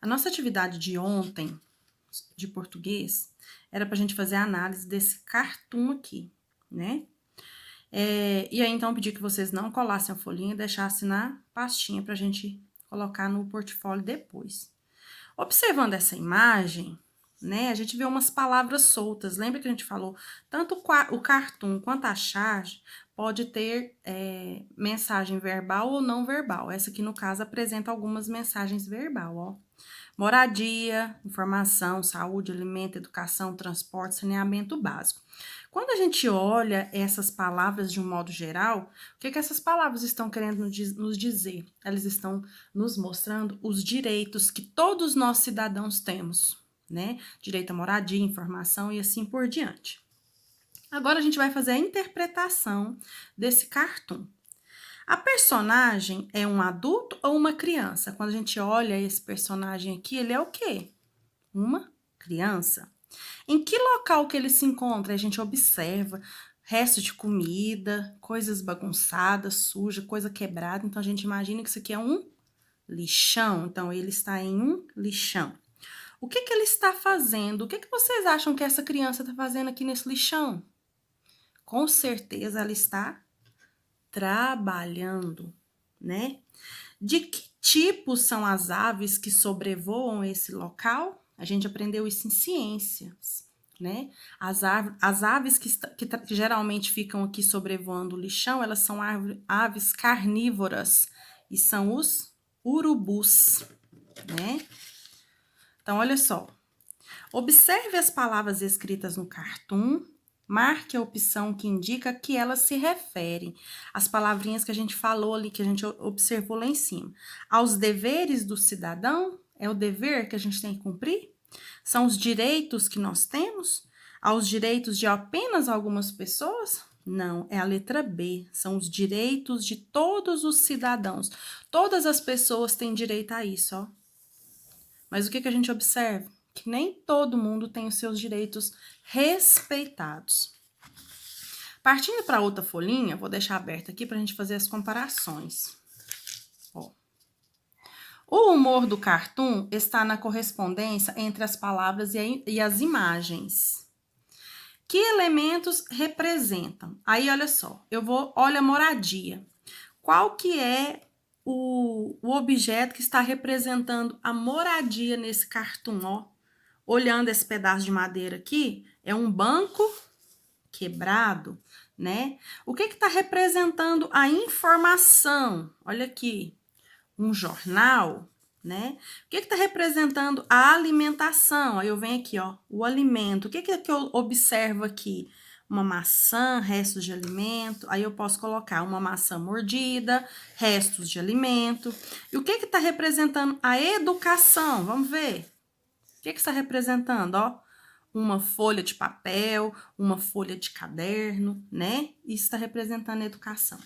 A nossa atividade de ontem, de português, era para a gente fazer a análise desse cartoon aqui, né? E aí, então, eu pedi que vocês não colassem a folhinha e deixassem na pastinha para a gente colocar no portfólio depois. Observando essa imagem, né, a gente vê umas palavras soltas. Lembra que a gente falou, tanto o cartoon quanto a charge pode ter mensagem verbal ou não verbal. Essa aqui, no caso, apresenta algumas mensagens verbal, ó. Moradia, informação, saúde, alimento, educação, transporte, saneamento básico. Quando a gente olha essas palavras de um modo geral, o que essas palavras estão querendo nos dizer? Elas estão nos mostrando os direitos que todos nós cidadãos temos, né? Direito à moradia, informação e assim por diante. Agora a gente vai fazer a interpretação desse cartoon. A personagem é um adulto ou uma criança? Quando a gente olha esse personagem aqui, ele é o quê? Uma criança. Em que local que ele se encontra? A gente observa resto de comida, coisas bagunçadas, suja, coisa quebrada. Então, a gente imagina que isso aqui é um lixão. Então, ele está em um lixão. O que ele está fazendo? O que vocês acham que essa criança está fazendo aqui nesse lixão? Com certeza, ela está trabalhando, né? De que tipo são as aves que sobrevoam esse local? A gente aprendeu isso em ciências, né? As aves que geralmente ficam aqui sobrevoando o lixão, elas são aves carnívoras e são os urubus, né? Então, olha só. Observe as palavras escritas no cartoon. Marque a opção que indica a que elas se referem. As palavrinhas que a gente falou ali, que a gente observou lá em cima. Aos deveres do cidadão, é o dever que a gente tem que cumprir? São os direitos que nós temos? Aos direitos de apenas algumas pessoas? Não, é a letra B. São os direitos de todos os cidadãos. Todas as pessoas têm direito a isso, ó. Mas o que a gente observa? Que nem todo mundo tem os seus direitos respeitados. Partindo para outra folhinha, vou deixar aberta aqui para a gente fazer as comparações. Ó. O humor do cartoon está na correspondência entre as palavras e as imagens. Que elementos representam? Aí, olha só, olha a moradia. Qual que é o objeto que está representando a moradia nesse cartoon, ó? Olhando esse pedaço de madeira aqui, é um banco quebrado, né? O que está representando a informação? Olha aqui, um jornal, né? O que está representando a alimentação? Aí eu venho aqui, ó, o alimento. O que eu observo aqui? Uma maçã, restos de alimento. Aí eu posso colocar uma maçã mordida, restos de alimento. E o que está representando a educação? Vamos ver. O que está representando, ó? Uma folha de papel, uma folha de caderno, né? Isso está representando a educação.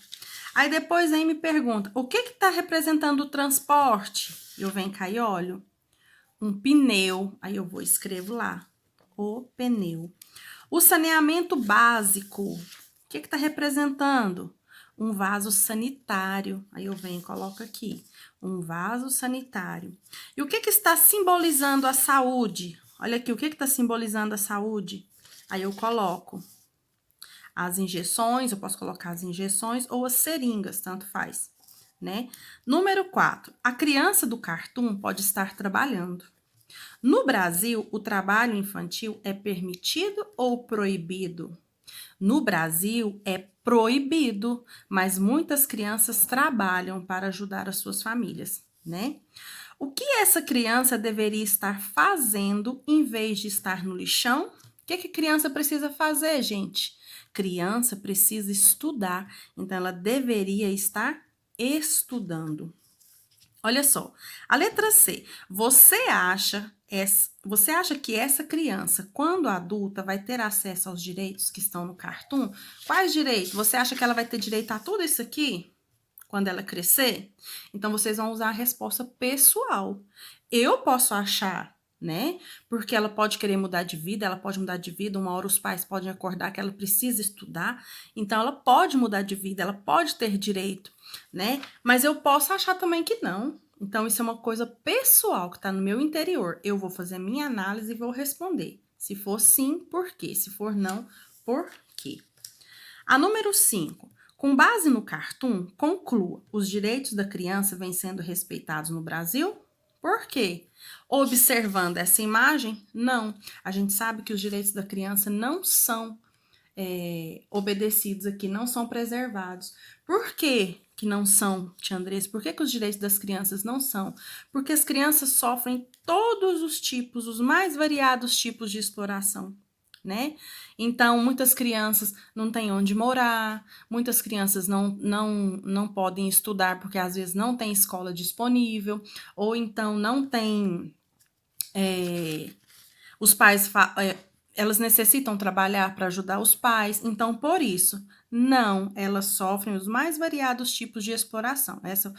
Aí depois aí me pergunta, o que está representando o transporte? Eu venho cá e olho. Um pneu, aí eu vou escrevo lá, o pneu. O saneamento básico, o que está representando? Um vaso sanitário, aí eu venho e coloco aqui, um vaso sanitário. E o que está simbolizando a saúde? Olha aqui, o que está simbolizando a saúde? Aí eu coloco as injeções, eu posso colocar as injeções ou as seringas, tanto faz, né? Número 4, a criança do cartoon pode estar trabalhando. No Brasil, o trabalho infantil é permitido ou proibido? No Brasil, é proibido, mas muitas crianças trabalham para ajudar as suas famílias, né? O que essa criança deveria estar fazendo em vez de estar no lixão? O que a criança precisa fazer, gente? Criança precisa estudar, então ela deveria estar estudando. Olha só, a letra C. Você acha que essa criança, quando adulta, vai ter acesso aos direitos que estão no cartoon? Quais direitos? Você acha que ela vai ter direito a tudo isso aqui quando ela crescer? Então, vocês vão usar a resposta pessoal. Eu posso achar, né? Porque ela pode querer mudar de vida, ela pode mudar de vida. Uma hora os pais podem acordar que ela precisa estudar. Então, ela pode mudar de vida, ela pode ter direito, né? Mas eu posso achar também que não. Então, isso é uma coisa pessoal que está no meu interior. Eu vou fazer a minha análise e vou responder. Se for sim, por quê? Se for não, por quê? A número 5. Com base no Cartoon, conclua: os direitos da criança vêm sendo respeitados no Brasil? Por quê? Observando essa imagem, não. A gente sabe que os direitos da criança não são obedecidos aqui, não são preservados. Por quê que não são, tia Andressa? Por que os direitos das crianças não são? Porque as crianças sofrem todos os tipos, os mais variados tipos de exploração, né? Então, muitas crianças não têm onde morar, muitas crianças não podem estudar porque às vezes não tem escola disponível, ou então não tem. Os pais elas necessitam trabalhar para ajudar os pais, então por isso, não, elas sofrem os mais variados tipos de exploração. Essa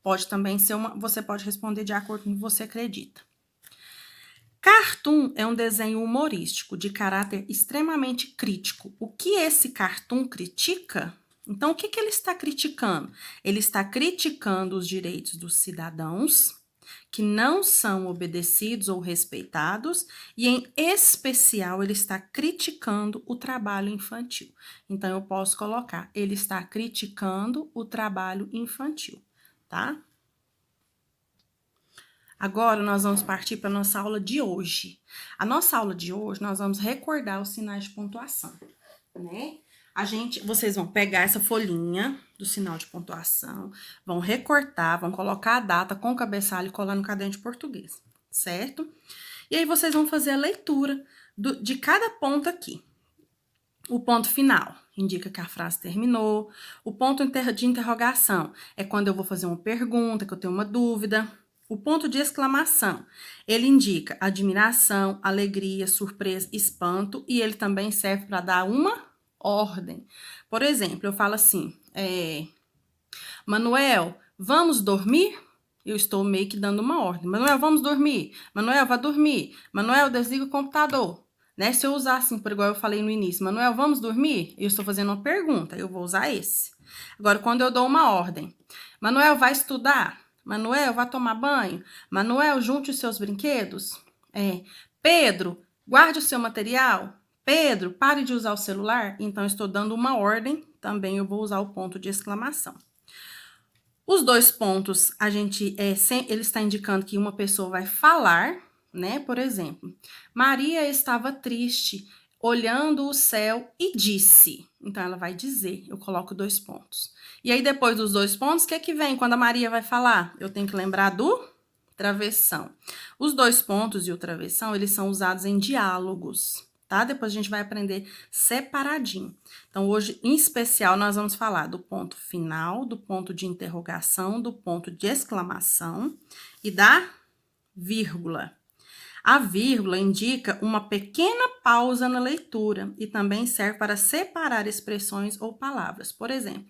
pode também ser você pode responder de acordo com o que você acredita. Cartoon é um desenho humorístico de caráter extremamente crítico. O que esse cartoon critica? Então, o que ele está criticando? Ele está criticando os direitos dos cidadãos que não são obedecidos ou respeitados, e em especial ele está criticando o trabalho infantil. Então eu posso colocar, ele está criticando o trabalho infantil, tá? Agora nós vamos partir para a nossa aula de hoje. A nossa aula de hoje nós vamos recordar os sinais de pontuação, né? Vocês vão pegar essa folhinha do sinal de pontuação, vão recortar, vão colocar a data com o cabeçalho e colar no caderno de português, certo? E aí vocês vão fazer a leitura de cada ponto aqui. O ponto final indica que a frase terminou. O ponto de interrogação é quando eu vou fazer uma pergunta, que eu tenho uma dúvida. O ponto de exclamação, ele indica admiração, alegria, surpresa, espanto, e ele também serve para dar uma ordem. Por exemplo, eu falo assim, Manuel, vamos dormir? Eu estou meio que dando uma ordem. Manuel, vamos dormir. Manuel, vá dormir. Manuel, desliga o computador. Né? Se eu usar assim, por igual eu falei no início, Manuel, vamos dormir? Eu estou fazendo uma pergunta, eu vou usar esse. Agora, quando eu dou uma ordem, Manuel, vai estudar? Manuel, vai tomar banho? Manuel, junte os seus brinquedos? Pedro, guarde o seu material? Pedro, pare de usar o celular? Então, eu estou dando uma ordem, também eu vou usar o ponto de exclamação. Os dois pontos, ele está indicando que uma pessoa vai falar, né? Por exemplo, Maria estava triste, olhando o céu e disse. Então, ela vai dizer, eu coloco 2 pontos. E aí, depois dos 2 pontos, o que é que vem quando a Maria vai falar? Eu tenho que lembrar do travessão. Os 2 pontos e o travessão, eles são usados em diálogos, tá? Depois a gente vai aprender separadinho. Então, hoje, em especial, nós vamos falar do ponto final, do ponto de interrogação, do ponto de exclamação e da vírgula. A vírgula indica uma pequena pausa na leitura e também serve para separar expressões ou palavras. Por exemplo,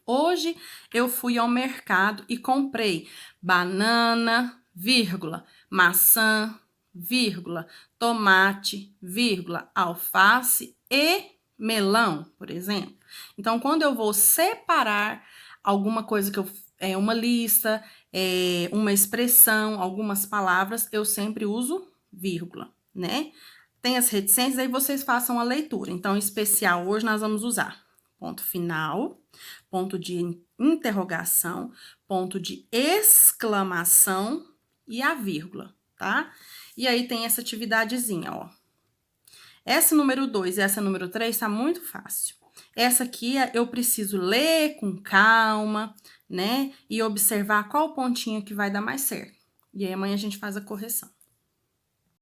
hoje eu fui ao mercado e comprei banana, vírgula, maçã, vírgula, tomate, vírgula, alface e melão, por exemplo. Então, quando eu vou separar alguma coisa uma lista, uma expressão, algumas palavras, eu sempre uso vírgula, né? Tem as reticências, aí vocês façam a leitura. Então, em especial, hoje nós vamos usar ponto final, ponto de interrogação, ponto de exclamação e a vírgula, tá? E aí tem essa atividadezinha, ó. Essa número 2 e essa número 3 tá muito fácil. Essa aqui eu preciso ler com calma, né? E observar qual pontinho que vai dar mais certo. E aí amanhã a gente faz a correção.